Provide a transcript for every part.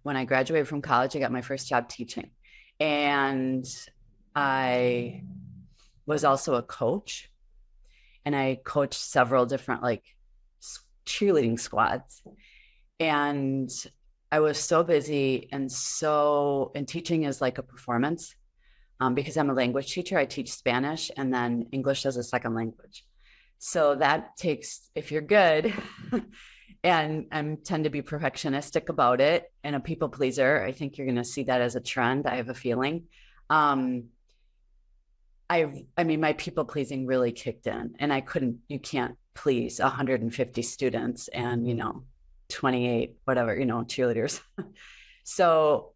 when I graduated from college, I got my first job teaching. And I was also a coach, and I coached several different like cheerleading squads. And I was so busy and teaching is like a performance. Because I'm a language teacher, I teach Spanish and then English as a second language. So that takes, if you're good, and I tend to be perfectionistic about it and a people pleaser. I think you're going to see that as a trend. I have a feeling. Um, I mean, my people pleasing really kicked in, and you can't please 150 students and 28 whatever cheerleaders. So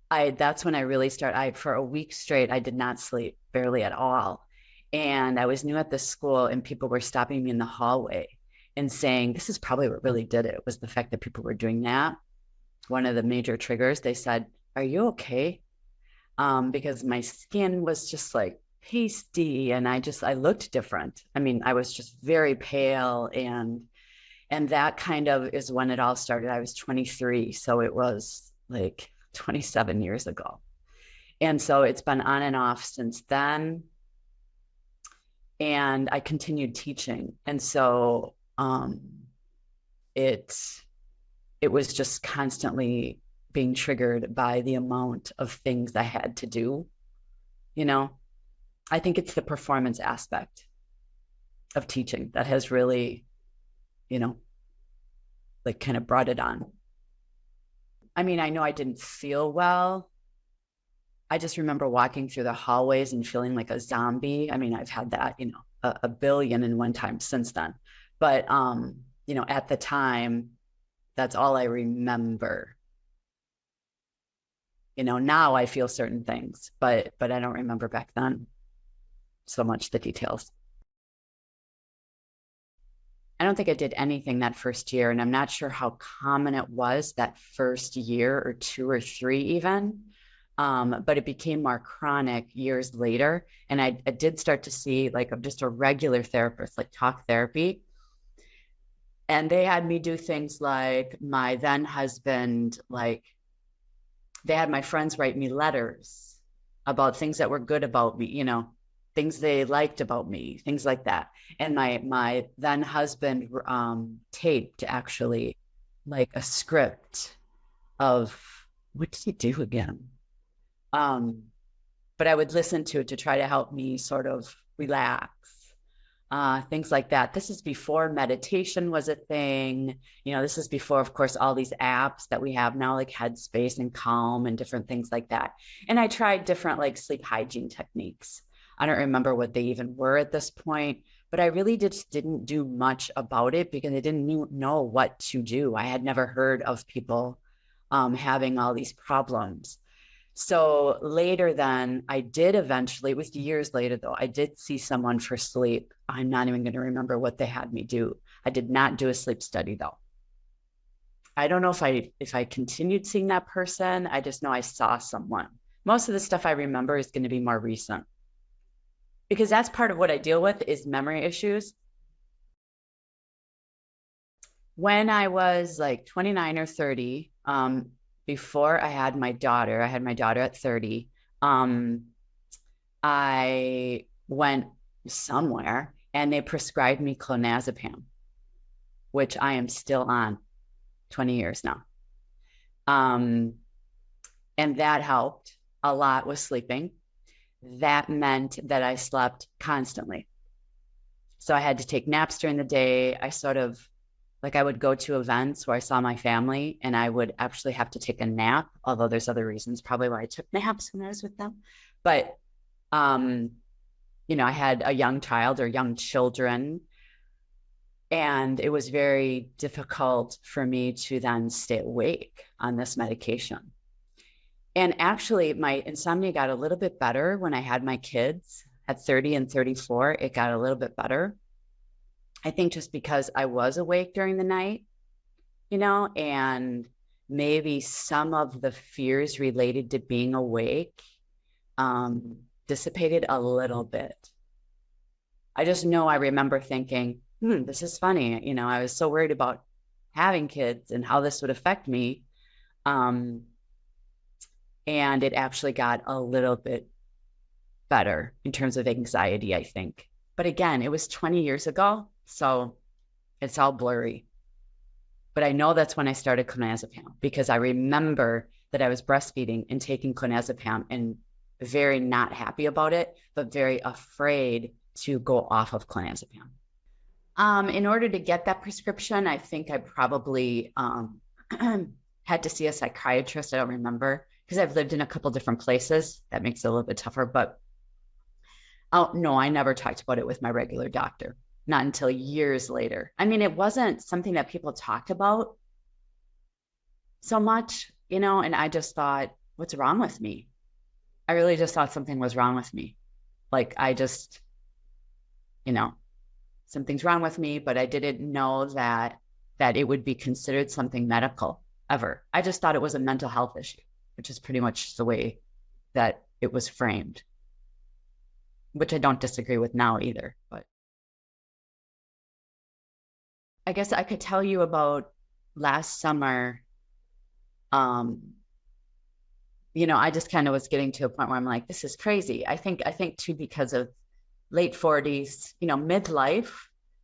that's when I really started. For a week straight, I did not sleep barely at all. And I was new at this school, and people were stopping me in the hallway and saying, this is probably what really did it, was the fact that people were doing that. One of the major triggers, they said, are you okay? Because my skin was just like pasty, and I looked different. I mean, I was just very pale, and that kind of is when it all started. I was 23, so it was like 27 years ago. And so it's been on and off since then. And I continued teaching. And so it was just constantly being triggered by the amount of things I had to do. I think it's the performance aspect of teaching that has really, like kind of brought it on. I mean, I know I didn't feel well. I just remember walking through the hallways and feeling like a zombie. I mean, I've had that, a billion and one times since then. But, at the time, that's all I remember. Now I feel certain things, but I don't remember back then so much the details. I don't think I did anything that first year, and I'm not sure how common it was that first year or 2 or 3 even. But it became more chronic years later. And I did start to see like just a regular therapist, like talk therapy. And they had me do things like my then husband, like they had my friends write me letters about things that were good about me, things they liked about me, things like that. And my then husband taped actually like a script of, what did he do again? But I would listen to it to try to help me sort of relax, things like that. This is before meditation was a thing. This is before, of course, all these apps that we have now, like Headspace and Calm and different things like that. And I tried different like sleep hygiene techniques. I don't remember what they even were at this point, but I really just didn't do much about it because I didn't know what to do. I had never heard of people having all these problems. So later then I did eventually, it was years later though, I did see someone for sleep. I'm not even going to remember what they had me do. I did not do a sleep study though. I don't know if I continued seeing that person. I just know I saw someone. Most of the stuff I remember is going to be more recent, because that's part of what I deal with is memory issues. When I was like 29 or 30, before I had my daughter at 30. I went somewhere and they prescribed me clonazepam, which I am still on 20 years now. And that helped a lot with sleeping. That meant that I slept constantly. So I had to take naps during the day. I would go to events where I saw my family and I would actually have to take a nap, although there's other reasons probably why I took naps when I was with them. But, I had a young child or young children, and it was very difficult for me to then stay awake on this medication. And actually, my insomnia got a little bit better when I had my kids at 30 and 34. It got a little bit better. I think just because I was awake during the night, and maybe some of the fears related to being awake dissipated a little bit. I just know I remember thinking, this is funny. I was so worried about having kids and how this would affect me. Um, and it actually got a little bit better in terms of anxiety, I think. But again, it was 20 years ago, so it's all blurry. But I know that's when I started clonazepam, because I remember that I was breastfeeding and taking clonazepam and very not happy about it, but very afraid to go off of clonazepam. In order to get that prescription, I think I probably had to see a psychiatrist. I don't remember, because I've lived in a couple different places. That makes it a little bit tougher. But oh no, I never talked about it with my regular doctor, not until years later. I mean, it wasn't something that people talked about so much, you know, and I just thought, what's wrong with me? I really just thought something was wrong with me. Like I just, you know, something's wrong with me, but I didn't know that it would be considered something medical ever. I just thought it was a mental health issue, which is pretty much the way that it was framed, which I don't disagree with now either. But I guess I could tell you about last summer. You know, I just kind of was getting to a point where I'm like, this is crazy. I think too, because of late 40s, you know, midlife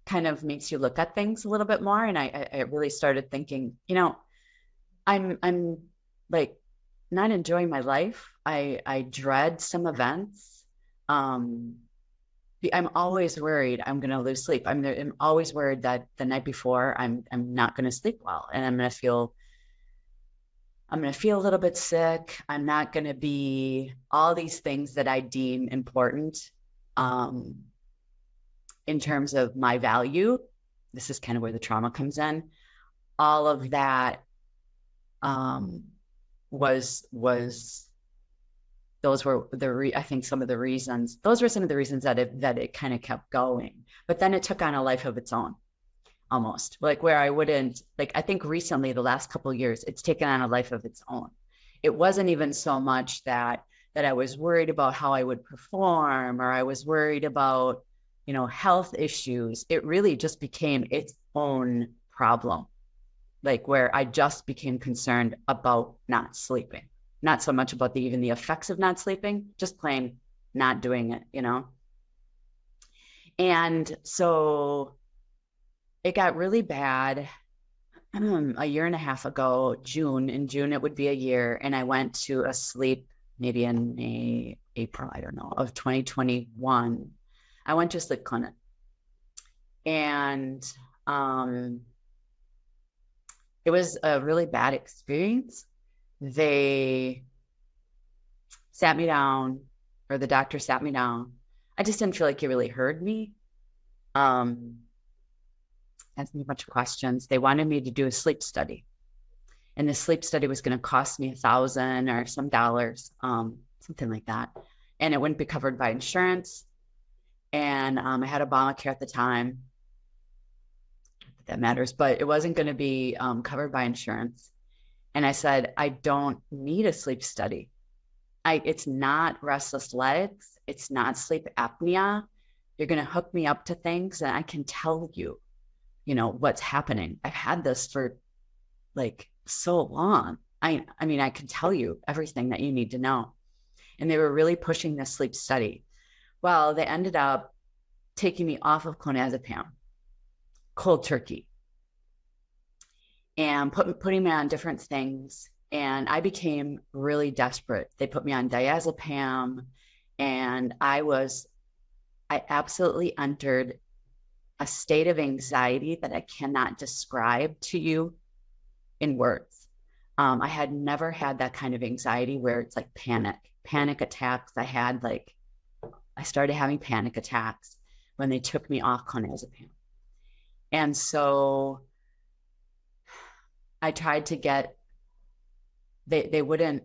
kind of makes you look at things a little bit more. And I really started thinking, you know, I'm like not enjoying my life. I dread some events. I'm always worried I'm going to lose sleep. I'm always worried that the night before I'm not going to sleep well, and I'm going to feel a little bit sick. I'm not going to be all these things that I deem important in terms of my value. This is kind of where the trauma comes in. All of that was those were I think some of the reasons. Those were some of the reasons that it kind of kept going. But then it took on a life of its own, almost, like where I wouldn't, like, I think recently, the last couple of years, it's taken on a life of its own. It wasn't even so much that I was worried about how I would perform, or I was worried about, you know, health issues. It really just became its own problem, like where I just became concerned about not sleeping, not so much about even the effects of not sleeping, just plain not doing it, you know? And so it got really bad a year and a half ago, in June, it would be a year. And I went to a sleep, maybe in April, I don't know, of 2021. I went to a sleep clinic, and it was a really bad experience. They sat me down, or the doctor sat me down. I just didn't feel like he really heard me. Asked me a bunch of questions. They wanted me to do a sleep study, and the sleep study was going to cost me $1,000 or some dollars, something like that, and it wouldn't be covered by insurance. And I had Obamacare at the time. That matters, but it wasn't going to be covered by insurance. And I said, I don't need a sleep study. It's not restless legs. It's not sleep apnea. You're going to hook me up to things, and I can tell you, you know, what's happening. I've had this for like so long. I mean, I can tell you everything that you need to know. And they were really pushing this sleep study. Well, they ended up taking me off of clonazepam, cold turkey, and putting me on different things. And I became really desperate. They put me on diazepam, and I absolutely entered a state of anxiety that I cannot describe to you in words. I had never had that kind of anxiety where it's like panic attacks. I started having panic attacks when they took me off clonazepam. And so I tried to get, they wouldn't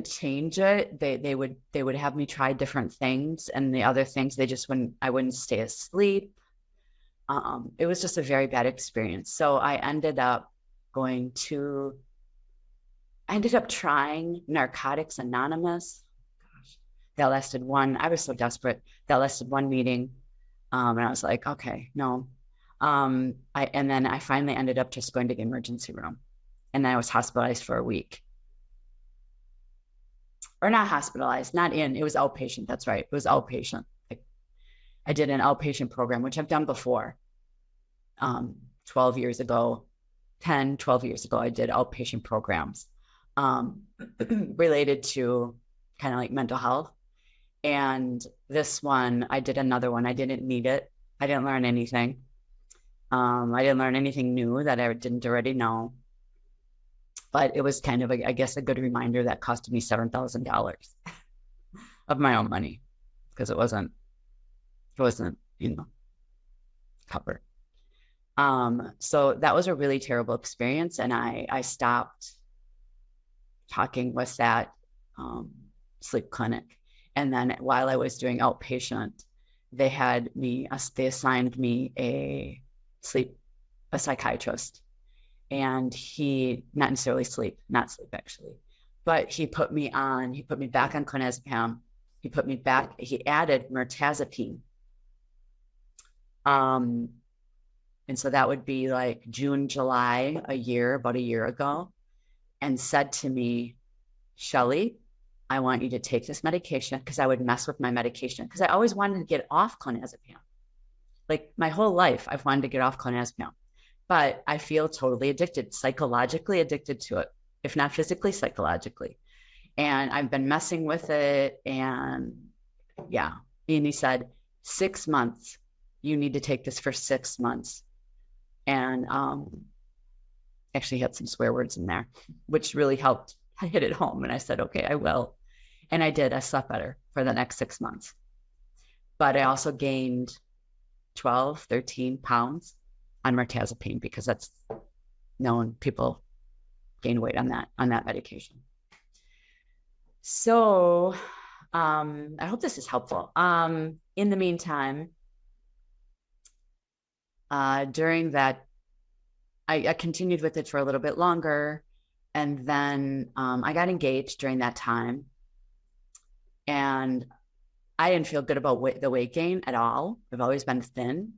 change it. They would have me try different things, and the other things, I wouldn't stay asleep. It was just a very bad experience. So I ended up trying Narcotics Anonymous. Gosh, I was so desperate. That lasted one meeting. And I was like, okay, no. And then I finally ended up just going to the emergency room. And I was hospitalized for a week. Or not hospitalized, not in, it was outpatient. That's right. It was outpatient. I did an outpatient program, which I've done before. 12 years ago, 10, 12 years ago, I did outpatient programs related to kind of like mental health. And this one, I did another one. I didn't need it. I didn't learn anything. I didn't learn anything new that I didn't already know. But it was kind of, I guess, a good reminder that costed me $7,000 of my own money because it wasn't, covered. So that was a really terrible experience. And I stopped talking with that sleep clinic. And then while I was doing outpatient, they assigned me a psychiatrist. And he, not necessarily not sleep actually, but he put me back on clonazepam. He added mirtazapine. And so that would be like June, July, about a year ago, and said to me, Shelly, I want you to take this medication, because I would mess with my medication because I always wanted to get off clonazepam. Like my whole life, I've wanted to get off clonazepam. But I feel totally addicted, psychologically addicted to it, if not physically, psychologically. And I've been messing with it. And yeah. And he said, 6 months, you need to take this for 6 months. And actually had some swear words in there, which really helped hit it home. And I said, okay, I will. And I did. I slept better for the next 6 months. But I also gained 12, 13 pounds on mirtazapine, because that's known, people gain weight on that medication. So I hope this is helpful. In the meantime, during that, I continued with it for a little bit longer. And then I got engaged during that time. And I didn't feel good about the weight gain at all. I've always been thin.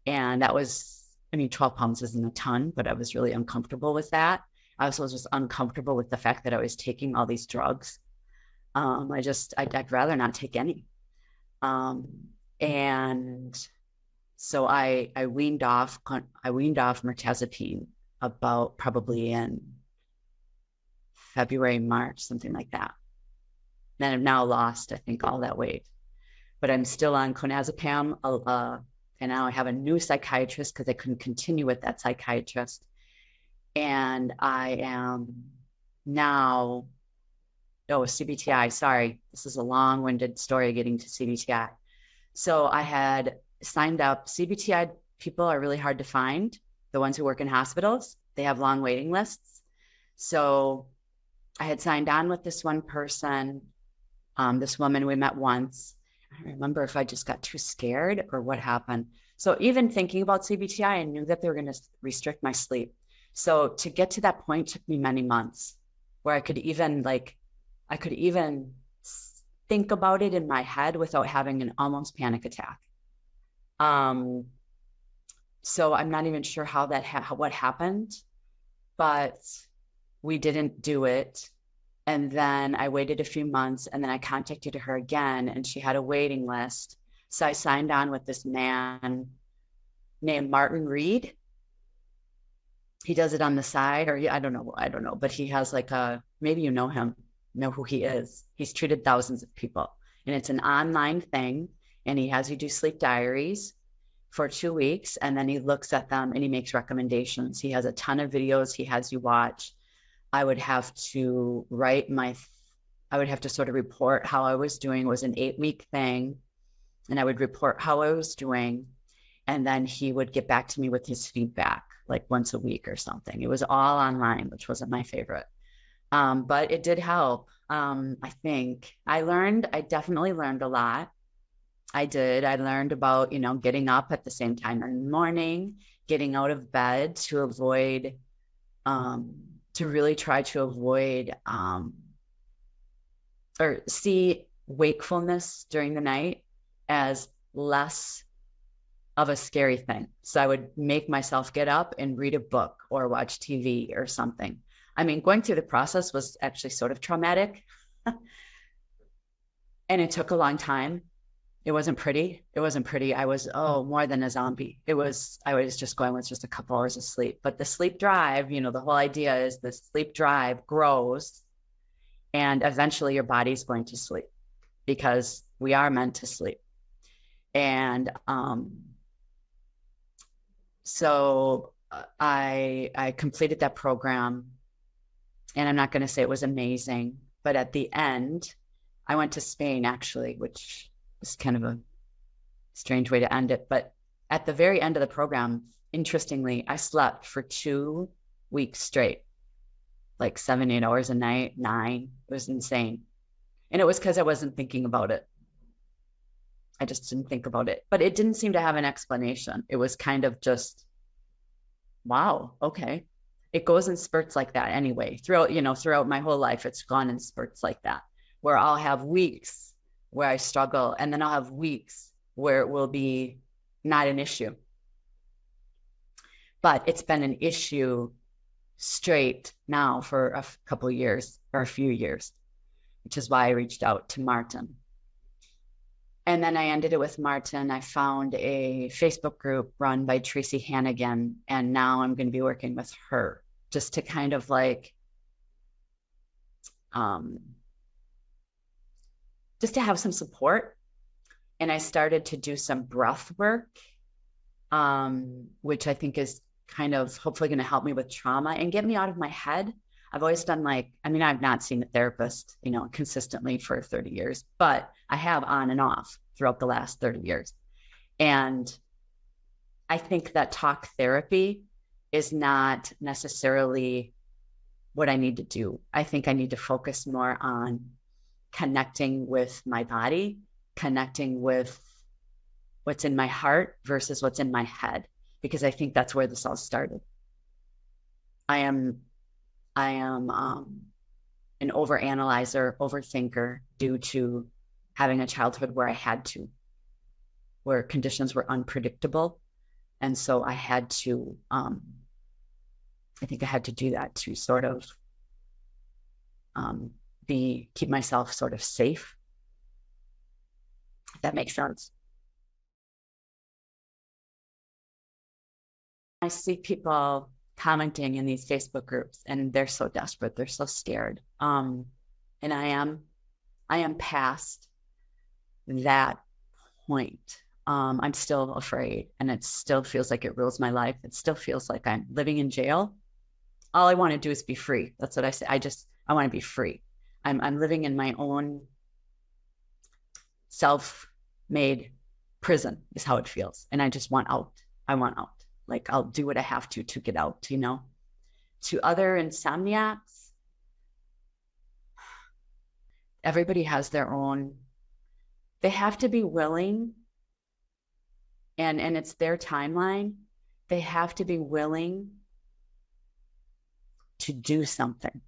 And that was, 12 pounds isn't a ton, but I was really uncomfortable with that. I also was just uncomfortable with the fact that I was taking all these drugs. I'd rather not take any. And so I weaned off mirtazapine about probably in February, March, something like that. Then I've now lost, I think, all that weight. But I'm still on clonazepam. And now I have a new psychiatrist because I couldn't continue with that psychiatrist. And I am now, CBTI, sorry. This is a long-winded story getting to CBTI. So I had signed up. CBTI people are really hard to find. The ones who work in hospitals, they have long waiting lists. So I had signed on with this one person, this woman we met once. I don't remember if I just got too scared or what happened. So even thinking about CBTI, I knew that they were going to restrict my sleep. So to get to that point took me many months, where I could even think about it in my head without having an almost panic attack. So I'm not even sure how what happened, but we didn't do it. And then I waited a few months, and then I contacted her again, and she had a waiting list. So I signed on with this man named Martin Reed. He does it on the side, or I don't know, but he has maybe you know him, know who he is. He's treated thousands of people, and it's an online thing, and he has you do sleep diaries for 2 weeks, and then he looks at them and he makes recommendations. He has a ton of videos he has you watch. I would have to sort of report how I was doing. It was an 8-week thing. And I would report how I was doing. And then he would get back to me with his feedback, like once a week or something. It was all online, which wasn't my favorite. But it did help. I think I definitely learned a lot. I did. I learned about, getting up at the same time in the morning, getting out of bed to avoid, to really try to avoid or see wakefulness during the night as less of a scary thing. So I would make myself get up and read a book or watch TV or something. I mean, going through the process was actually sort of traumatic and it took a long time. It wasn't pretty. It wasn't pretty. I was, more than a zombie. I was just going with just a couple hours of sleep. But the sleep drive, you know, the whole idea is the sleep drive grows and eventually your body's going to sleep because we are meant to sleep. And so I completed that program, and I'm not going to say it was amazing, but at the end, I went to Spain actually, which was kind of a strange way to end it. But at the very end of the program, interestingly, I slept for 2 weeks straight, like 7, 8 hours a night, 9. It was insane. And it was because I wasn't thinking about it. I just didn't think about it, but it didn't seem to have an explanation. It was kind of just, wow, okay. It goes in spurts like that anyway. Throughout my whole life, it's gone in spurts like that, where I'll have weeks where I struggle, and then I'll have weeks where it will be not an issue. But it's been an issue straight now for a couple of years or a few years, which is why I reached out to Martin. And then I ended it with Martin. I found a Facebook group run by Tracy Hannigan, and now I'm going to be working with her just to kind of like, just to have some support. And I started to do some breath work, which I think is kind of hopefully going to help me with trauma and get me out of my head. I've always done I've not seen a therapist, consistently for 30 years, but I have on and off throughout the last 30 years. And I think that talk therapy is not necessarily what I need to do. I think I need to focus more on connecting with my body, connecting with what's in my heart versus what's in my head, because I think that's where this all started. I am an overanalyzer, overthinker due to having a childhood where conditions were unpredictable. And so I had to, I think I had to do that to sort of keep myself sort of safe. If that makes sense. I see people commenting in these Facebook groups and they're so desperate. They're so scared. And I am past that point. I'm still afraid, and it still feels like it rules my life. It still feels like I'm living in jail. All I want to do is be free. That's what I say. I want to be free. I'm living in my own self-made prison is how it feels. And I just want out. I want out. Like, I'll do what I have to get out, To other insomniacs, everybody has their own, they have to be willing, and it's their timeline. They have to be willing to do something,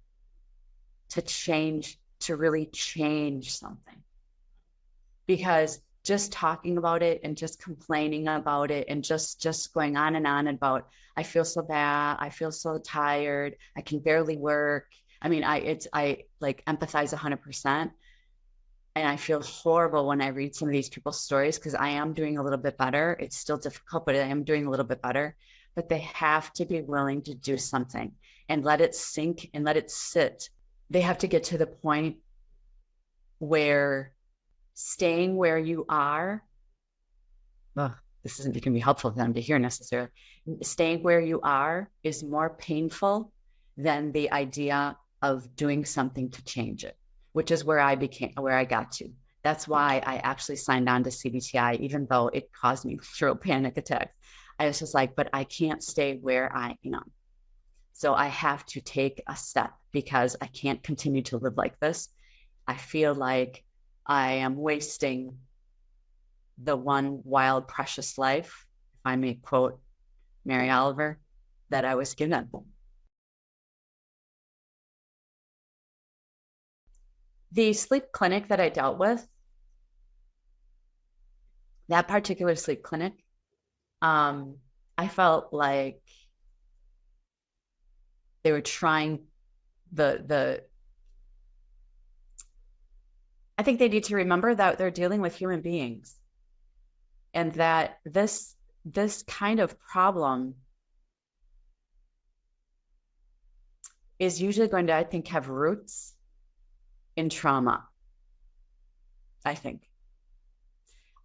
to change, to really change something. Because just talking about it and just complaining about it and just going on and on about, I feel so bad, I feel so tired, I can barely work. I mean, I like empathize 100%. And I feel horrible when I read some of these people's stories, because I am doing a little bit better. It's still difficult, but I am doing a little bit better. But they have to be willing to do something and let it sink and let it sit. They have to get to the point where staying where you are, this isn't going to be helpful for them to hear necessarily. Staying where you are is more painful than the idea of doing something to change it, which is where I got to. That's why I actually signed on to CBTI, even though it caused me through panic attacks. I was just like, but I can't stay where I am. So I have to take a step, because I can't continue to live like this. I feel like I am wasting the one wild, precious life, if I may quote Mary Oliver, that I was given. The sleep clinic that I dealt with, that particular sleep clinic, I felt like they were trying the I think they need to remember that they're dealing with human beings, and that this kind of problem is usually going to, I think, have roots in trauma. I think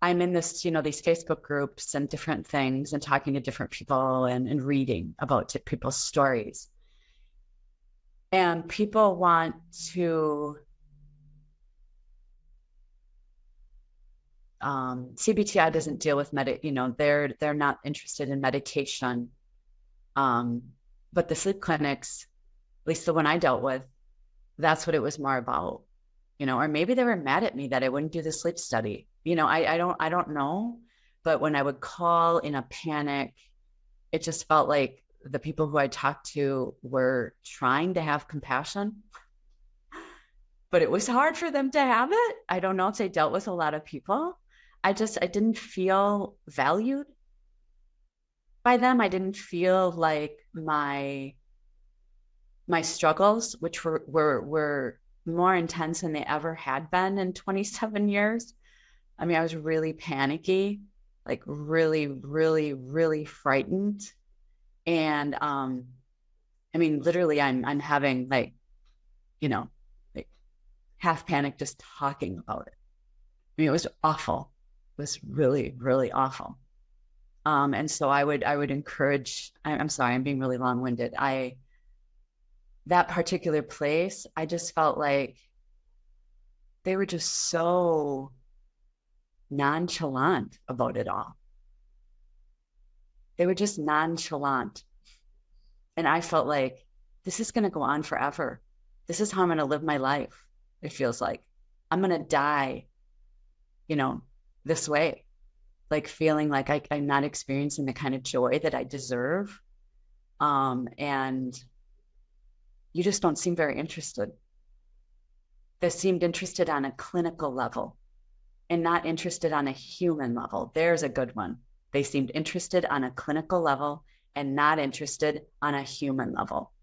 I'm in this, these Facebook groups and different things, and talking to different people and reading about people's stories. And people want to, CBTI doesn't deal with they're not interested in medication. But the sleep clinics, at least the one I dealt with, that's what it was more about, or maybe they were mad at me that I wouldn't do the sleep study. I don't know. But when I would call in a panic, it just felt like the people who I talked to were trying to have compassion, but it was hard for them to have it. I don't know if they dealt with a lot of people. I didn't feel valued by them. I didn't feel like my struggles, which were more intense than they ever had been in 27 years. I mean, I was really panicky, like really, really, really frightened. And I mean, literally I'm having like half panic just talking about it. I mean, it was awful. It was really, really awful. And so I would encourage, I'm sorry, I'm being really long-winded. That particular place, I just felt like they were just so nonchalant about it all. They were just nonchalant. And I felt like this is going to go on forever. This is how I'm going to live my life. It feels like I'm going to die, this way, like feeling like I'm not experiencing the kind of joy that I deserve. And you just don't seem very interested. They seemed interested on a clinical level and not interested on a human level. There's a good one. They seemed interested on a clinical level and not interested on a human level.